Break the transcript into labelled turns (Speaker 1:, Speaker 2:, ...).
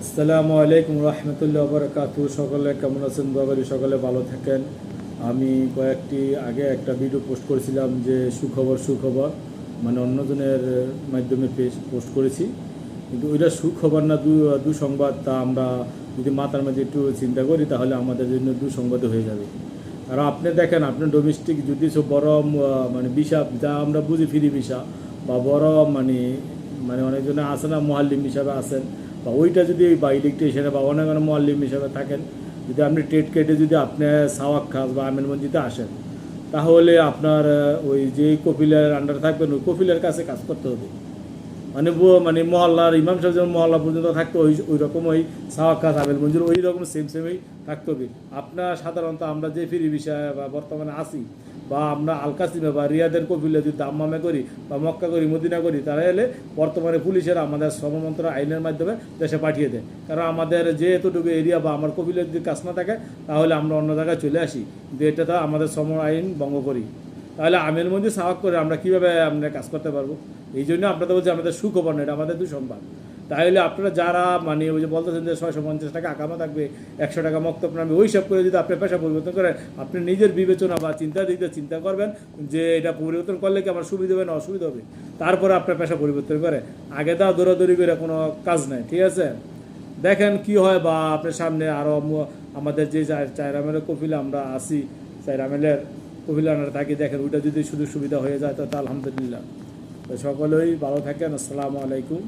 Speaker 1: আসসালামু আলাইকুম রহমতুল্লাহ বরকাতু। সকলে কেমন আছেন? দোয়া করি সকলে ভালো থাকেন। আমি কয়েকটি আগে একটা ভিডিও পোস্ট করেছিলাম যে সুখবর সুখবর, মানে অন্যজনের মাধ্যমে পোস্ট করেছি, কিন্তু ওইটা সুখবর না দুঃসংবাদ। তা আমরা যদি মাথার মধ্যে একটু চিন্তা করি তাহলে আমাদের জন্য দুঃসংবাদ হয়ে যাবে। আর আপনি দেখেন, আপনি ডোমেস্টিক যদি সব বড় মানে বিষা, যা আমরা বুঝি ফ্রি বিষা বা বড় মানে মানে অনেকজনে আছে না, মোহাল্লিম হিসাবে আছেন, বা ওইটা যদি বা ইলেকট্রিশিয়ানে বা অনেক অনেক মোয়াল্লিম হিসাবে থাকেন, যদি আপনি টেট কেটে যদি আপনি সাওয়াক খাস বা আমিনগঞ্জিতে আসেন, তাহলে আপনার ওই যে কপিলের আন্ডার থাকবেন ওই কপিলের কাছে কাজ করতে হবে। মানে মানে মহল্লার ইমাম সাহেব যেমন মহল্লা পর্যন্ত থাকতো, ওই রকম ওই সাওয়াক খাস আবেল মঞ্জুর ওই রকম সেমই থাকতে হবে। আপনার সাধারণত আমরা যে ফিরি বিষয়ে বা বর্তমানে আসি, বা আমরা আলকাসিমে বা রিয়াদের কপিলে যদি দাম্মামে করি বা মক্কা করি মদিনা করি, তারা এলে বর্তমানে পুলিশের আমাদের শ্রমমন্ত্র আইনের মাধ্যমে দেশে পাঠিয়ে দেয়। কারণ আমাদের যে এতটুকু এরিয়া বা আমার কপিলের যদি কাজ না থাকে, তাহলে আমরা অন্য জায়গায় চলে আসি, কিন্তু এটা তো আমাদের শ্রম আইন ভঙ্গ করি। তাহলে আমের মধ্যে সাওয়াক করে আমরা কীভাবে আমরা কাজ করতে পারবো? এই জন্য আপনাদের বলছি আমাদের সুখবর না, এটা আমাদের দুঃসংবাদ। তাহলে আপনারা যারা মানে ওই যে বলতেছেন যে 650 টাকা আকামা থাকবে, 100 টাকা মক্তব নামবে, ওই সব করে যদি আপনি পেশা পরিবর্তন করেন, আপনি নিজের বিবেচনা বা চিন্তা করবেন যে এটা পরিবর্তন করলে কি আমার সুবিধা হবে না অসুবিধা হবে, তারপরে আপনার পেশা পরিবর্তন করে। আগে তা দৌড়াদৌড়ি করে কোনো কাজ নাই, ঠিক আছে? দেখেন কি হয়, বা আপনার সামনে আরও আমাদের যে চাইরামেলের কপিলে আমরা আসি, চাইরামেলের কপিলে আমরা থাকি, দেখেন ওইটা যদি সুযোগ সুবিধা হয়ে যায় তো আলহামদুলিল্লাহ। তো সকলেই ভালো থাকেন। আসসালামু আলাইকুম।